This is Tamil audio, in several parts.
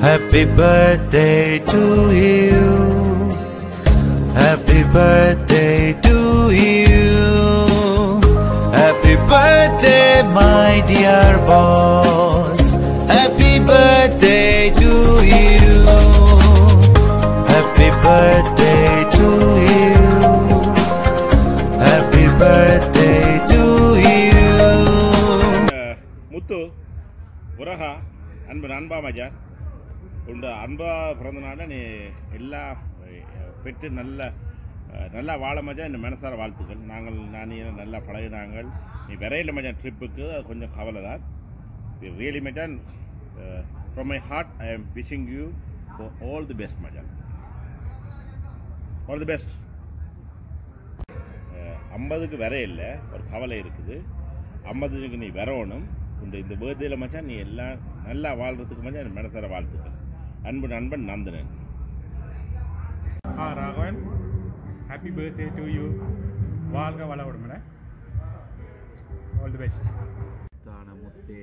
Happy birthday to you. Happy birthday to you. Happy birthday, my dear boss. Happy birthday to you. Happy birthday to you. Happy birthday to you. முத்து உரகா அன்பா மஜா உண்ட அன்பா பிறந்தனால நீ எல்லாம் பெற்று நல்லா வாழ மஜா இந்த மனசார வாழ்த்துக்கள். நான் நல்லா பழகினாங்கள். நீ விரையில் மஜா ட்ரிப்புக்கு கொஞ்சம் கவலை தான். ரியலி மஜான் from my heart I am wishing you for all the best மஜா. All the best. 50க்கு வரையில்ல ஒரு கவலை இருக்குது. 50க்கு நீ வரணும். இந்த பர்த்டேல மச்சான் நீ எல்லாம் நல்லா வாழ்றதுக்கு மச்சான் என் மனசார வாழ்த்துக்கள். அன்பு நண்பன் Nandanan. Raghavan, happy birthday to you. வாழ்க வளமுடன். All the best. தான முத்தே,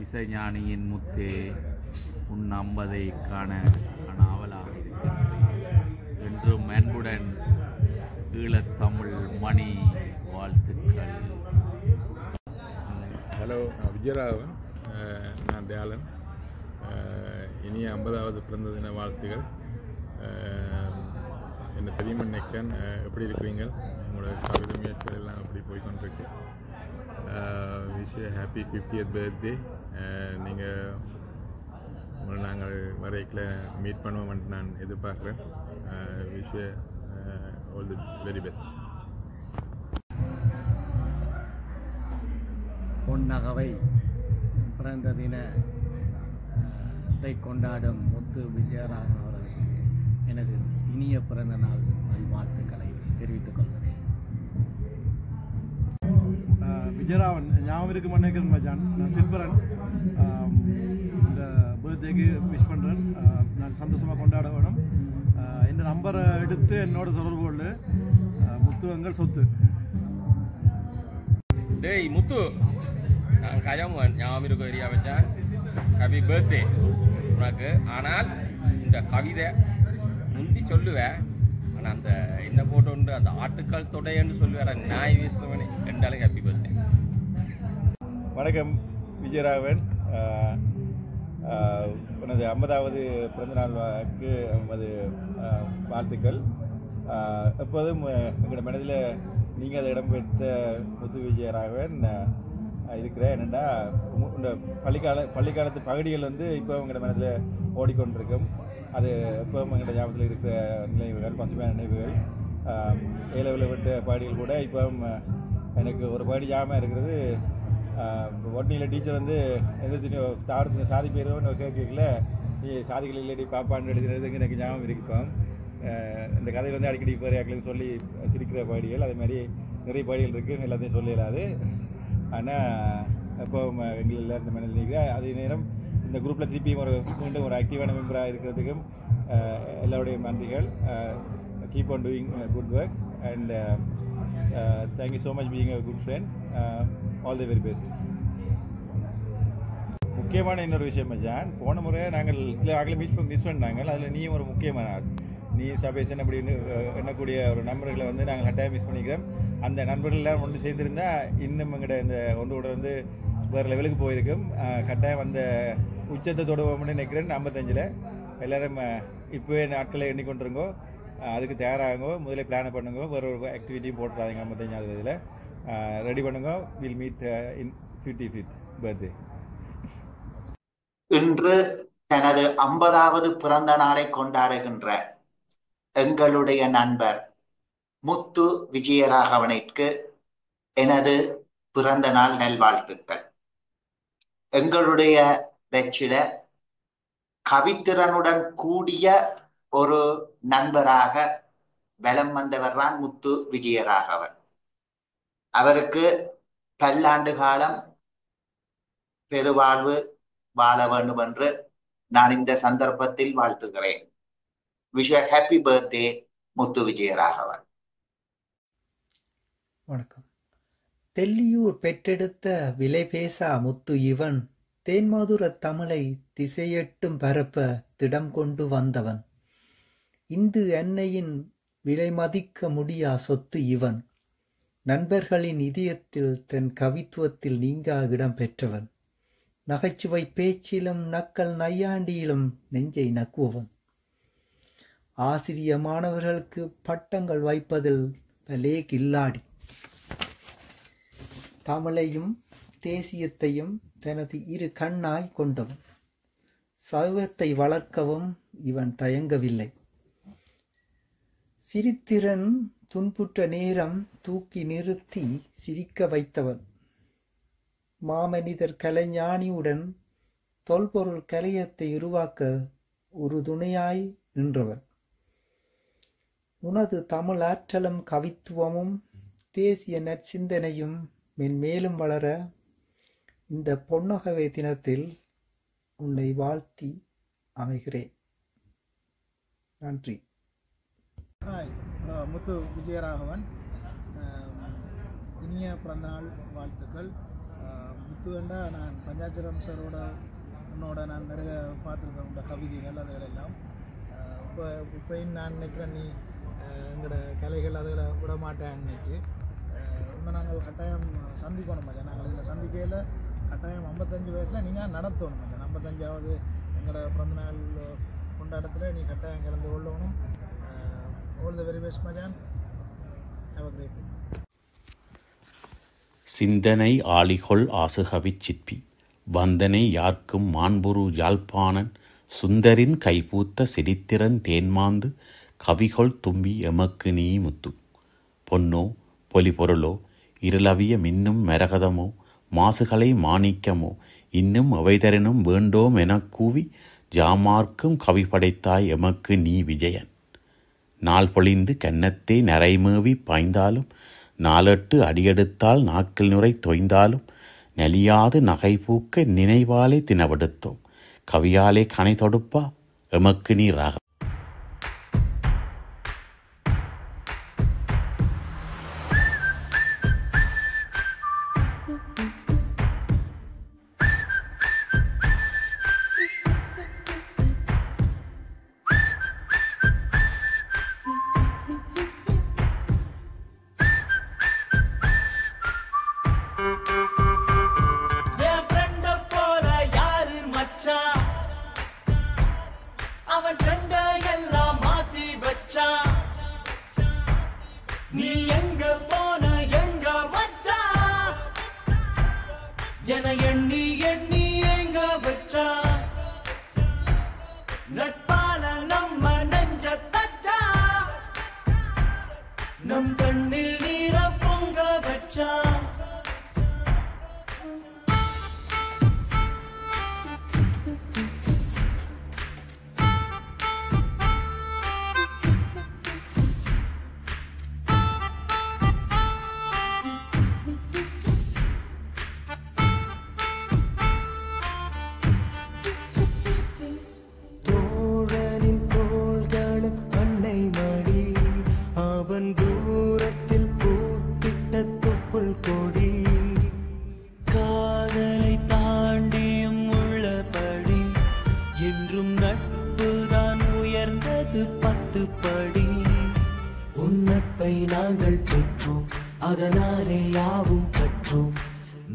இசைஞானியின் முத்தே, உன் 50ஐ காண ஆவலாக இருக்கின்றேன். என்றும் அன்புடன் ஈழத்தமிழ் மணி வாழ்த்துக்கள். ஹலோ, நான் விஜயராகவன். நான் தயாளன். இனிய 50வது பிறந்த தின வாழ்த்துகள். என்ன தெரியுமா நினைக்கிறேன். எப்படி இருக்கிறீங்க? உங்களோட கவிதை முயற்சிகள் எல்லாம் எப்படி போய்கொண்டிருக்கு. Wish happy 50th birthday. நீங்கள் உங்களை நாங்கள் வரைக்கில் மீட் பண்ணுவோம்னு நான் எதிர்பார்க்குறேன். Wish all the very best. பொன்னகவை பிறந்த தினத்தை கொண்டாடும் முத்து விஜயராகவன் அவர்களுக்கு எனது இனிய பிறந்த நாள் நல்வாழ்த்துக்களை தெரிவித்துக் கொள்கிறேன். விஜயராகவன் ஞாபகம் இருக்கு நினைக்கிறேன் மச்சான். நான் சிற்பரன். இந்த பர்த்டேக்கு விஷ் பண்ணுறேன். நான் சந்தோஷமாக கொண்டாட வேணும். இந்த நம்பரை எடுத்து என்னோட தொடர்பு கொண்டு முத்துவங்கள் சொத்து. டேய் முத்து, நான் கஜமன் ஞாபகம் இருக்கும் ஏரியா வச்சான். ஹாப்பி பர்த்டே உனக்கு. ஆனால் இந்த கவிதை முந்தி சொல்லுவேன். ஆனால் அந்த என்ன போட்டு அந்த ஆட்டுக்கள் தொடைன்னு சொல்லுவேன். நாய் வீசுவனே ரெண்டாலும் ஹாப்பி பர்த்டே. வணக்கம் விஜயராகவன். உனது 50வது பிறந்தநாளுக்கு நமது வாழ்த்துக்கள். எப்போதும் எங்களோட மனதில் நீங்கள் அதை இடம்பெற்ற முத்து விஜயராகவன் இருக்கிறேன். என்னென்னா இந்த பள்ளிக்காலத்து பகுதிகள் இப்போ எங்களோட மனதில் ஓடிக்கொண்டிருக்கும். அது எப்போவும் எங்களோட ஞாபகத்தில் இருக்கிற நினைவுகள், பசுமையான நினைவுகள். ஏலவில் விட்ட பாடிகள் கூட இப்போ எனக்கு ஒரு பாடி ஞாபகம் இருக்கிறது. ஒன்னியில் டீச்சர் எந்த தாவரத்தின சாதி பேருன்னு கேட்கல, நீ சாதிகள் இல்லடி பாப்பான்னு எழுதினது எனக்கு ஞாபகம் இருக்கும். இந்த கதை அடிக்கடி பேரையாக்களுக்கு சொல்லி சிரிக்கிற பாடிகள். அதே மாதிரி நிறைய பாடிகள் இருக்குது. எல்லாத்தையும் சொல்லலாது. ஆனால் இப்போ எங்கள் எல்லோரும் இந்த மனதில் நிற்கிறேன். அதே நேரம் இந்த குரூப்பில் திருப்பியும் மீண்டும் ஒரு ஆக்டிவான மெம்பராக இருக்கிறதுக்கும் எல்லோருடைய நன்றிகள். Keep on doing good work and thank you so much being a good friend. All the very best. முக்கியமான இன்னொரு விஷயம் மச்சான், போன முறை நாங்கள் சில ஆக்களை மிஸ் பண்ணாங்க. அதில் நீயும் ஒரு முக்கியமான ஆள். நீ சபேசன் அப்படின்னு எண்ணக்கூடிய ஒரு நண்பர்களை நாங்கள் கட்டாயம் மிஸ் பண்ணிக்கிறோம். அந்த நண்பர்கள்லாம் ஒன்று சேர்ந்துருந்தா இன்னும் எங்கள்கிட்ட இந்த ஒன்று கூட வேறு லெவலுக்கு போயிருக்கும். கட்டாயம் அந்த உச்சத்தை தொடுவோம்னு நினைக்கிறேன். 55ல் எல்லோரும் இப்போவே நாட்களை எண்ணிக்கொண்டிருங்கோ. அதுக்கு தயாராகுங்கோ. முதலே பிளானை பண்ணுங்க. வேறு ஒரு ஆக்டிவிட்டியும் போட்டுறாங்க. 55ல் ரெடி பண்ணுங்க. Will meet in 55th birthday. இன்று தனது 50வது பிறந்த நாளை கொண்டாடுகின்ற எங்களுடைய நண்பர் முத்து விஜயராகவனிற்கு எனது பிறந்த நாள் நல்வாழ்த்துக்கள். எங்களுடைய வெற்றில கவித்திறனுடன் கூடிய ஒரு நண்பராக பலம் வந்தவர் தான் முத்து விஜயராகவன். அவருக்கு பல்லாண்டு காலம் பெருவாழ்வு வாழ வேண்டும் என்று நான் இந்த சந்தர்ப்பத்தில் வாழ்த்துகிறேன். விஷ் ஹாப்பி பர்த்டே முத்து விஜயராகவன். வணக்கம். தெல்லியூர் பெற்றெடுத்த விலை பேசா முத்து இவன் தேன்மாதுரத் தமிழை திசையெட்டும் பரப்ப திடம் கொண்டு வந்தவன். இந்து அன்னையின் விலைமதிக்க முடியா சொத்து இவன். நண்பர்களின் இதயத்தில் தன் கவித்துவத்தில் நீங்கா இடம் பெற்றவன். நகைச்சுவை பேச்சிலும் நக்கல் நையாண்டியிலும் நெஞ்சை நக்குவன். ஆசிரிய மாணவர்களுக்கு பட்டங்கள் வைப்பதில் பலே கில்லாடி. தமிழையும் தேசியத்தையும் தனது இரு கண்ணாய் கொண்டவன். சைவத்தை வளர்க்கவும் இவன் தயங்கவில்லை. சிரித்திரன் துன்புற்ற நேரம் தூக்கி நிறுத்தி சிரிக்க வைத்தவன். மாமனிதர் கலைஞானியுடன் தொல்பொருள் கலையத்தை உருவாக்க ஒரு துணையாய் நின்றவன். உனது தமிழ் ஆற்றலும் கவித்துவமும் தேசிய நற்சிந்தனையும் மென்மேலும் வளர இந்த பொன்னகவை தினத்தில் உன்னை வாழ்த்தி அமைகிறேன். நன்றி. ஹாய், முத்து விஜயராகவன். இனிய பிறந்தநாள் வாழ்த்துக்கள். முத்துவண்டா நான் பஞ்சாட்சரம் சாரோட உன்னோட நான் நிறைய பார்த்துருக்கேன். உங்களோட கவிதைகள் அதுகளெல்லாம் இப்போயும் நான் நினைக்கிறேன் நீ எங்களோட கலைகள் அதுகளை விட மாட்டேன்னு நினச்சி இன்னும் நாங்கள் கட்டாயம் சந்திக்கணும் மச்சான். நாங்கள் இதில் சந்திக்கையில் கட்டாயம் 55 வயசில் நீங்கள் நடத்தணும் மச்சான். 55வது எங்களோட பிறந்தநாள் கொண்டாட்டத்தில் நீ கட்டாயம் கலந்து கொள்ளணும். ஆல் தி வெரி பெஸ்ட் மச்சான். Have a great day. சிந்தனை ஆளிகொள் ஆசுகவிச் சிற்பி வந்தனை யார்க்கும் மாண்புரு யாழ்ப்பாணன் சுந்தரின் கைபூத்த சிரித்திரன் தேன்மாந்து கவிகொள் தும்பி எமக்கு நீ முத்து. பொன்னோ பொலிபொருளோ இருளவிய மின்னும் மரகதமோ மாசுகளை மாணிக்கமோ இன்னும் அவைதரனும் வேண்டோம் எனக் கூவி ஜாமார்க்கும் கவி படைத்தாய் எமக்கு நீ விஜயன். நாள் பொழிந்து கன்னத்தை நரைமேவி பாய்ந்தாலும் 4-8 அடியெடுத்தால் நாக்கில் நுரை தொய்ந்தாலும் நலியாது நகை பூக்க நினைவாலே தினவெடுத்தோம் கவியாலே கனை தொடுப்பா எமக்கு நீ ராக. நீ எங்க போன எங்க வச்சா என எண்ணி எண்ணி எங்க வச்சா நட்பால நம்ம நெஞ்ச தச்சா நம் கண்ணில் நீர பொங்க வச்சா நாங்கள் பெற்றோம் அதனாலே யாவும் கற்றோம்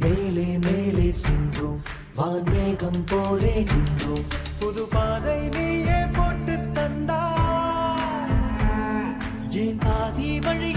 மேலே மேலே சென்றோம் வான்வேகம் போலே நின்றோம் புது பாதை நீயே போட்டு தந்தாய் என் பாதி வழி